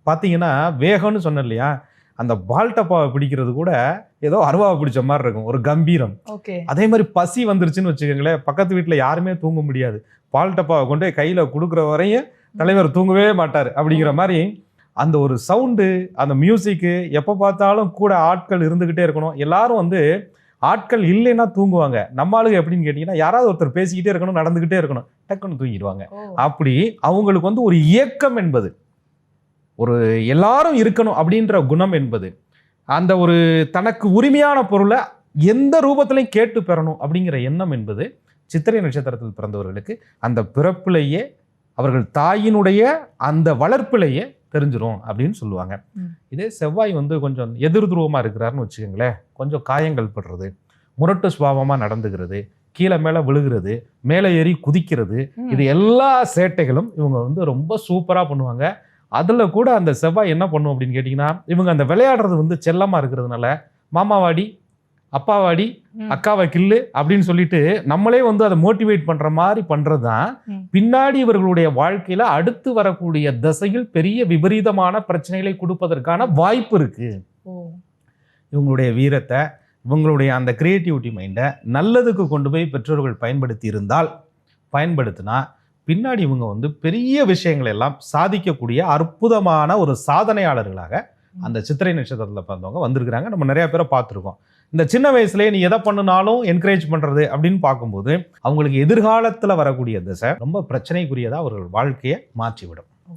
பார்த்தீங்கன்னா வேகம்னு சொன்னேன் இல்லையா, அந்த பால் டப்பாவை பிடிக்கிறது கூட ஏதோ அருவாவை பிடிச்ச மாதிரி இருக்கும், ஒரு கம்பீரம். அதே மாதிரி பசி வந்துருச்சுன்னு வச்சுக்கோங்களேன், பக்கத்து வீட்டில் யாருமே தூங்க முடியாது. பால் டப்பாவை கொண்டு போய் கையில் கொடுக்குற வரையும் தலைவர் தூங்கவே மாட்டார். அப்படிங்கிற மாதிரி அந்த ஒரு சவுண்டு, அந்த மியூசிக்கு, எப்போ பார்த்தாலும் கூட ஆட்கள் இருந்துக்கிட்டே இருக்கணும். எல்லாரும் வந்து ஆட்கள் இல்லைன்னா தூங்குவாங்க. நம்ம ஆளுங்க எப்படின்னு கேட்டிங்கன்னா, யாராவது ஒருத்தர் பேசிக்கிட்டே இருக்கணும், நடந்துக்கிட்டே இருக்கணும், டக்குன்னு தூங்கிடுவாங்க. அப்படி அவங்களுக்கு வந்து ஒரு இயக்கம் என்பது, ஒரு எல்லாரும் இருக்கணும் அப்படின்ற குணம் என்பது, அந்த ஒரு தனக்கு உரிமையான பொருளை எந்த ரூபத்திலையும் கேட்டு பெறணும் அப்படிங்கிற எண்ணம் என்பது சித்திரை நட்சத்திரத்தில் பிறந்தவர்களுக்கு அந்த பிறப்பிலேயே அவர்கள் தாயினுடைய அந்த வளர்ப்பிலேயே தெரிஞ்சிரும் அப்படின்னு சொல்லுவாங்க. இதே செவ்வாய் வந்து கொஞ்சம் எதிர் துருவமாக இருக்கிறாருன்னு வச்சுக்கோங்களேன், கொஞ்சம் காயங்கள் படுறது, முரட்டு சுபாவமாக நடந்துக்கிறது, கீழே மேலே விழுகிறது, மேலே ஏறி குதிக்கிறது, இது எல்லா சேட்டைகளும் இவங்க வந்து ரொம்ப சூப்பராக பண்ணுவாங்க. அதில் கூட அந்த செவ்வாய் என்ன பண்ணும் அப்படின்னு கேட்டிங்கன்னா, இவங்க அந்த விளையாடுறது வந்து செல்லமாக இருக்கிறதுனால மாமாவாடி, அப்பாவாடி, அக்காவை கில்லு அப்படின்னு சொல்லிட்டு நம்மளே வந்து அதை மோட்டிவேட் பண்ற மாதிரி பண்றது தான் பின்னாடி இவர்களுடைய வாழ்க்கையில அடுத்து வரக்கூடிய திசையில் பெரிய விபரீதமான பிரச்சனைகளை கொடுப்பதற்கான வாய்ப்பு இருக்கு. இவங்களுடைய வீரத்தை, இவங்களுடைய அந்த கிரியேட்டிவிட்டி மைண்டை நல்லதுக்கு கொண்டு போய் பெற்றோர்கள் பயன்படுத்தினா பின்னாடி இவங்க வந்து பெரிய விஷயங்கள் எல்லாம் சாதிக்கக்கூடிய அற்புதமான ஒரு சாதனையாளர்களாக அந்த சித்திரை நட்சத்திரத்தில் பிறந்தவங்க வந்திருக்கிறாங்க. நம்ம நிறைய பேரை பார்த்துருக்கோம். இந்த சின்ன வயசுலேயே நீ எதை பண்ணினாலும் என்கரேஜ் பண்ணுறது அப்படின்னு பார்க்கும்போது அவங்களுக்கு எதிர்காலத்தில் வரக்கூடிய திசை ரொம்ப பிரச்சனைக்குரியதாக அவர்கள் வாழ்க்கையை மாற்றிவிடும்.